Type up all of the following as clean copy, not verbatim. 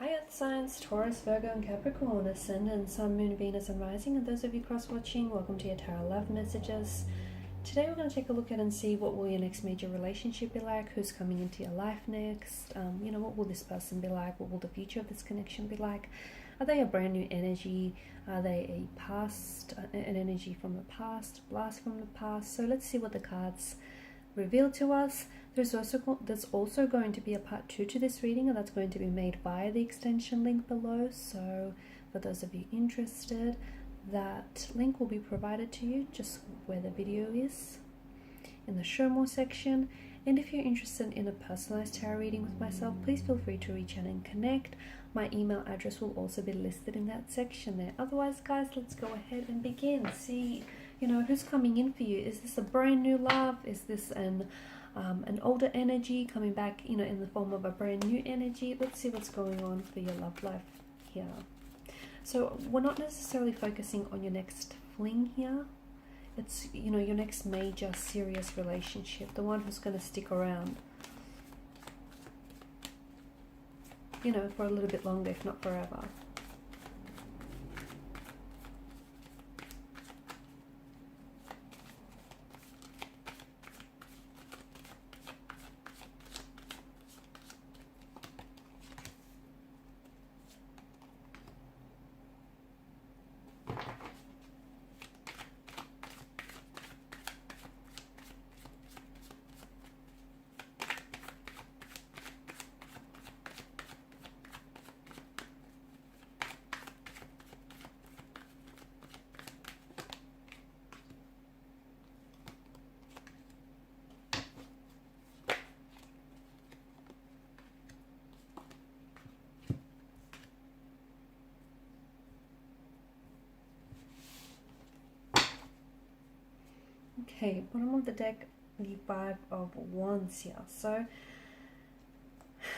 Hi Earth signs, Taurus, Virgo and Capricorn, Ascendant, Sun, Moon, Venus and Rising, and those of you cross-watching, welcome to your Tarot Love Messages. Today we're going to take a look at and see what will your next major relationship be like, who's coming into your life next, what will this person be like, what will the future of this connection be like, are they a brand new energy, are they a past, an energy from the past, blast from the past. So let's see what the cards reveal to us. There's also going to be a part 2 to this reading, and that's going to be made via the extension link below. So for those of you interested, that link will be provided to you just where the video is in the show more section. And if you're interested in a personalized tarot reading with myself, please feel free to reach out and connect. My email address will also be listed in that section there. Otherwise, guys, let's go ahead and begin. See, who's coming in for you. Is this a brand new love? Is this an older energy coming back, in the form of a brand new energy? Let's see what's going on for your love life here. So we're not necessarily focusing on your next fling here. It's, your next major serious relationship, the one who's going to stick around, for a little bit longer, if not forever. Okay, bottom of the deck, the 5 of Wands here. So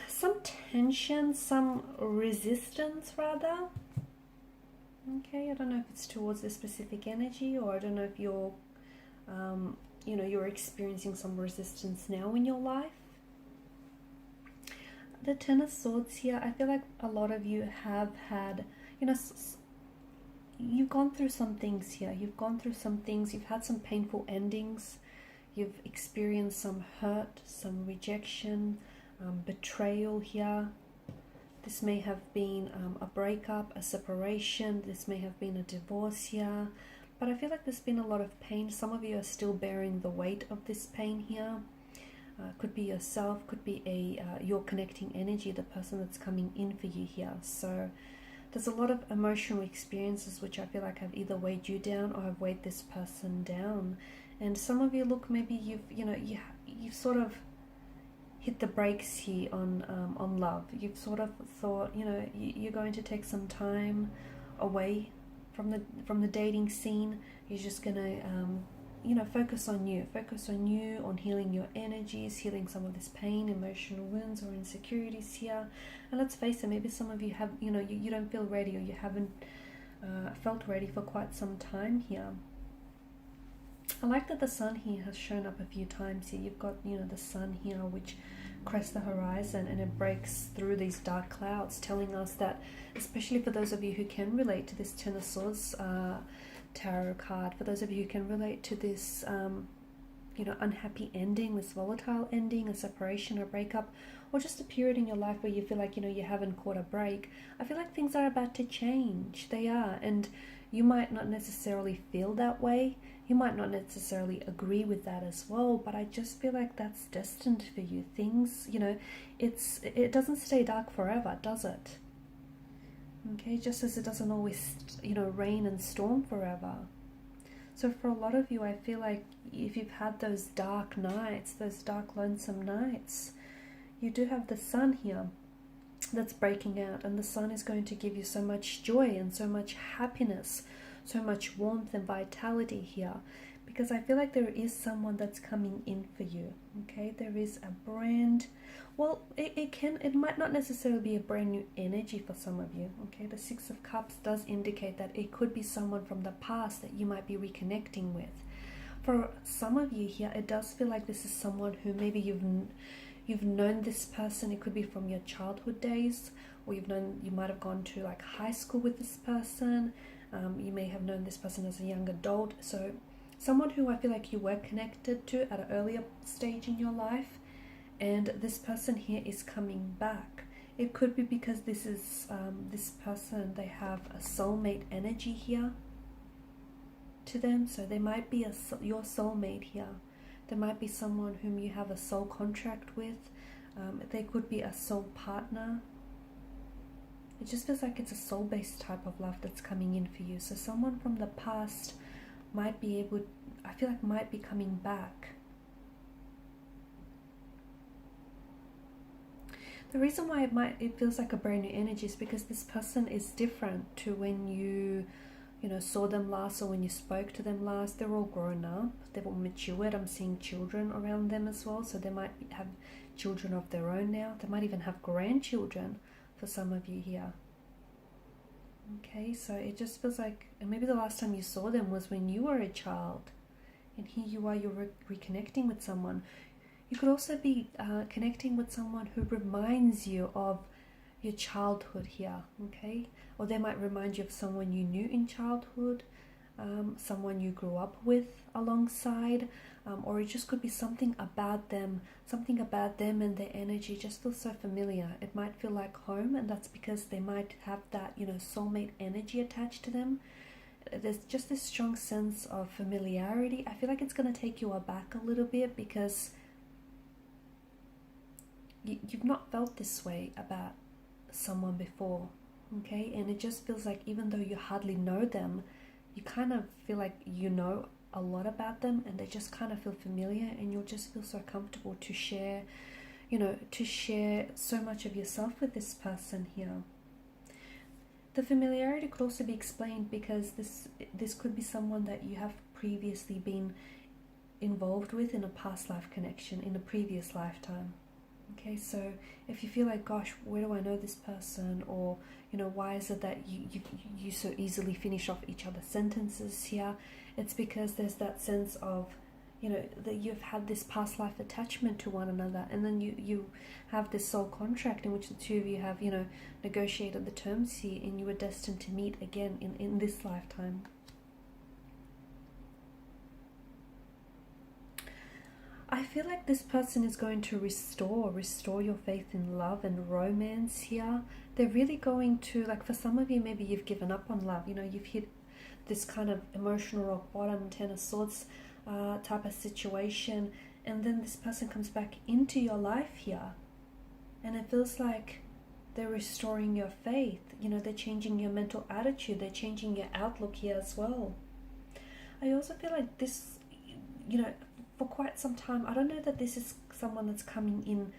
some tension, some resistance rather. Okay, I don't know if it's towards a specific energy, or I don't know if you're, you're experiencing some resistance now in your life. The Ten of Swords here, I feel like a lot of you have had, you've gone through some things here. You've gone through some things. You've had some painful endings. You've experienced some hurt, some rejection, betrayal here. This may have been a breakup, a separation. This may have been a divorce here. But I feel like there's been a lot of pain. Some of you are still bearing the weight of this pain here. Could be yourself, could be your connecting energy, the person that's coming in for you here. So there's a lot of emotional experiences which I feel like have either weighed you down or have weighed this person down. And some of you, look, maybe you've sort of hit the brakes here on love. You've sort of thought, you're going to take some time away from the dating scene. You're just gonna focus on you, on healing your energies, healing some of this pain, emotional wounds or insecurities here. And let's face it, maybe some of you have, you don't feel ready, or you haven't felt ready for quite some time here. I like that the sun here has shown up a few times here. You've got, the sun here, which crests the horizon and it breaks through these dark clouds, telling us that, especially for those of you who can relate to this Ten of Swords tarot card, for those of you who can relate to this unhappy ending, this volatile ending, a separation or breakup, or just a period in your life where you feel like you haven't caught a break, I feel like things are about to change. They are, and you might not necessarily feel that way, you might not necessarily agree with that as well, but I just feel like that's destined for you. Things, it doesn't stay dark forever, does it? Okay, just as it doesn't always, rain and storm forever. So for a lot of you, I feel like if you've had those dark nights, those dark, lonesome nights, you do have the sun here that's breaking out. And the sun is going to give you so much joy and so much happiness, so much warmth and vitality here. Because I feel like there is someone that's coming in for you. Okay, there is a brand, well, it might not necessarily be a brand new energy for some of you. Okay, the Six of Cups does indicate that it could be someone from the past that you might be reconnecting with. For some of you here, it does feel like this is someone who maybe you've known this person. It could be from your childhood days, or you might have gone to like high school with this person. You may have known this person as a young adult. So someone who I feel like you were connected to at an earlier stage in your life, and this person here is coming back. It could be because this is this person, they have a soulmate energy here to them. So they might be your soulmate here. There might be someone whom you have a soul contract with. They could be a soul partner. It just feels like it's a soul-based type of love that's coming in for you. So someone from the past might be able, I feel like might be coming back. The reason why it feels like a brand new energy is because this person is different to when you saw them last, or when you spoke to them last. They're all grown up, they've all matured. I'm seeing children around them as well, so they might have children of their own now. They might even have grandchildren for some of you here. Okay, so it just feels like, and maybe the last time you saw them was when you were a child, and here you are, you're reconnecting with someone. You could also be connecting with someone who reminds you of your childhood here, okay? Or they might remind you of someone you knew in childhood, someone you grew up with alongside, or it just could be something about them and their energy just feels so familiar. It might feel like home, and that's because they might have that, soulmate energy attached to them. There's just this strong sense of familiarity. I feel like it's going to take you aback a little bit, because you've not felt this way about someone before, okay? And it just feels like even though you hardly know them, you kind of feel like you know a lot about them, and they just kind of feel familiar, and you'll just feel so comfortable to share, to share so much of yourself with this person here. The familiarity could also be explained because this could be someone that you have previously been involved with in a past life connection, in a previous lifetime. Okay, so if you feel like, gosh, where do I know this person? Or, why is it that you so easily finish off each other's sentences here? It's because there's that sense of, that you've had this past life attachment to one another, and then you have this soul contract in which the two of you have, negotiated the terms here, and you were destined to meet again in this lifetime. I feel like this person is going to restore your faith in love and romance here. They're really going to, like, for some of you, maybe you've given up on love. You've hit this kind of emotional rock bottom, Ten of Swords type of situation. And then this person comes back into your life here. And it feels like they're restoring your faith. They're changing your mental attitude. They're changing your outlook here as well. I also feel like this, for quite some time, I don't know that this is someone that's coming in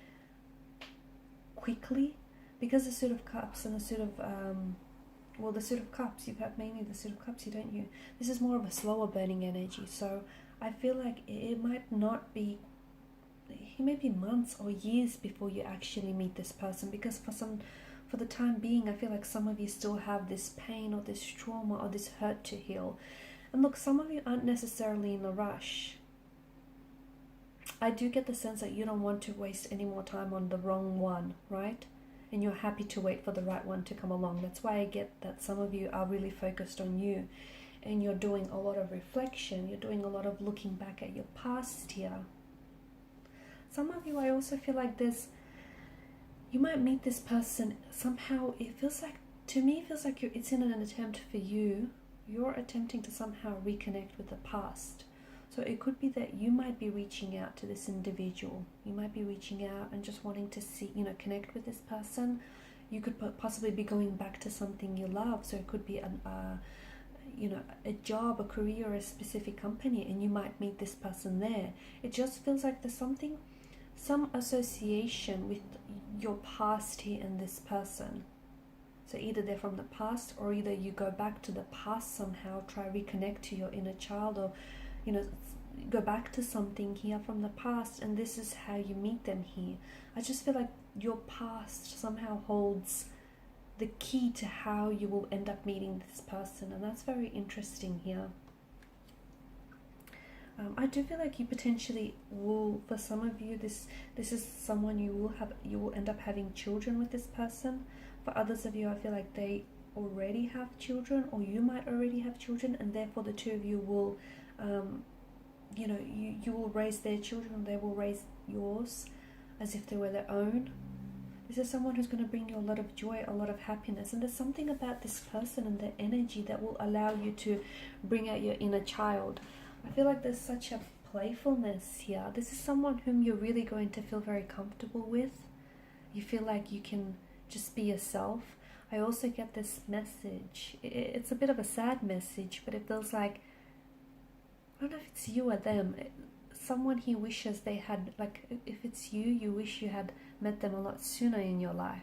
quickly, because the Suit of Cups and the Suit of, the Suit of Cups, you have mainly the Suit of Cups, don't you? This is more of a slower burning energy, so I feel like it might not be, it may be months or years before you actually meet this person, because for the time being, I feel like some of you still have this pain or this trauma or this hurt to heal. And look, some of you aren't necessarily in a rush. I do get the sense that you don't want to waste any more time on the wrong one, right? And you're happy to wait for the right one to come along. That's why I get that some of you are really focused on you, and you're doing a lot of reflection. You're doing a lot of looking back at your past here. Some of you, I also feel like you might meet this person somehow. It feels like, to me, it feels like it's in an attempt for you. You're attempting to somehow reconnect with the past. So it could be that you might be reaching out to this individual. You might be reaching out and just wanting to see, connect with this person. You could possibly be going back to something you love. So it could be a job, a career, or a specific company, and you might meet this person there. It just feels like there's some association with your past here and this person. So either they're from the past, or either you go back to the past somehow, try reconnect to your inner child, or go back to something here from the past, and this is how you meet them here. I just feel like your past somehow holds the key to how you will end up meeting this person, and that's very interesting here. I do feel like you potentially will, for some of you, this is someone you will end up having children with this person. For others of you, I feel like they already have children, or you might already have children, and therefore the two of you will, you know, you will raise their children, they will raise yours as if they were their own. This is someone who's going to bring you a lot of joy, a lot of happiness, and there's something about this person and their energy that will allow you to bring out your inner child. I feel like there's such a playfulness here. This is someone whom you're really going to feel very comfortable with. You feel like you can just be yourself. I also get this message. It's a bit of a sad message, but it feels like, I don't know if it's you or them. Someone he wishes they had, like if it's you, you wish you had met them a lot sooner in your life.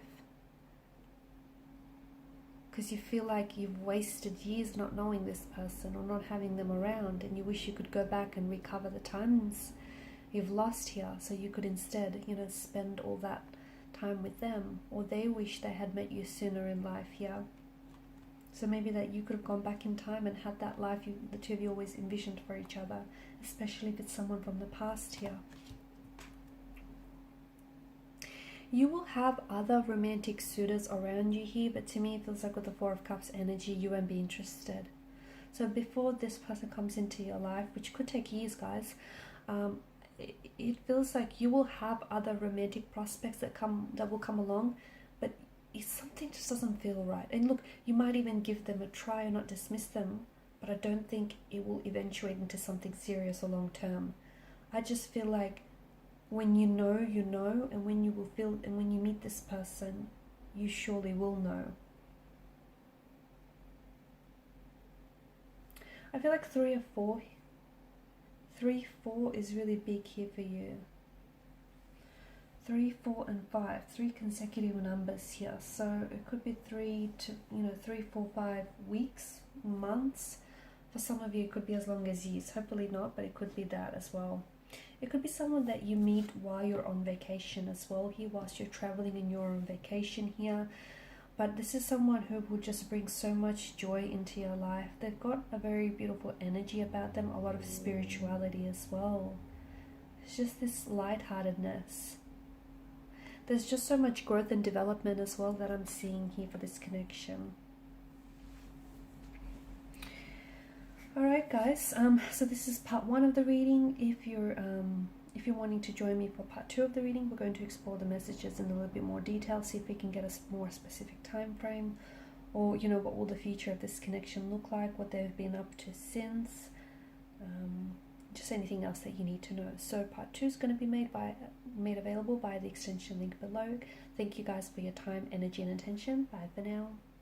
Because you feel like you've wasted years not knowing this person or not having them around, and you wish you could go back and recover the times you've lost here, so you could instead, you know, spend all that time with them, or they wish they had met you sooner in life here. So maybe that you could have gone back in time and had that life the two of you always envisioned for each other, especially if it's someone from the past here. You will have other romantic suitors around you here, but to me it feels like with the Four of Cups energy, you won't be interested. So before this person comes into your life, which could take years, guys, it feels like you will have other romantic prospects that will come along, but something just doesn't feel right. And look, you might even give them a try or not dismiss them, but I don't think it will eventuate into something serious or long term. I just feel like when you know, you know, and when you meet this person, you surely will know. I feel like 3 or 4. 3, 4 is really big here for you. 3, 4, and 5, 3 consecutive numbers here. So it could be 3 to 3, 4, 5 weeks, months. For some of you, it could be as long as years. Hopefully not, but it could be that as well. It could be someone that you meet while you're on vacation as well here, whilst you're traveling and you're on vacation here. But this is someone who will just bring so much joy into your life. They've got a very beautiful energy about them, a lot of spirituality as well. It's just this lightheartedness. There's just so much growth and development as well that I'm seeing here for this connection. Alright guys, so this is part 1 of the reading. If you're wanting to join me for part 2 of the reading, we're going to explore the messages in a little bit more detail, see if we can get a more specific time frame, or what will the future of this connection look like, what they've been up to since, just anything else that you need to know. So part 2 is going to be made available via the extension link below. Thank you guys for your time, energy, and attention. Bye for now.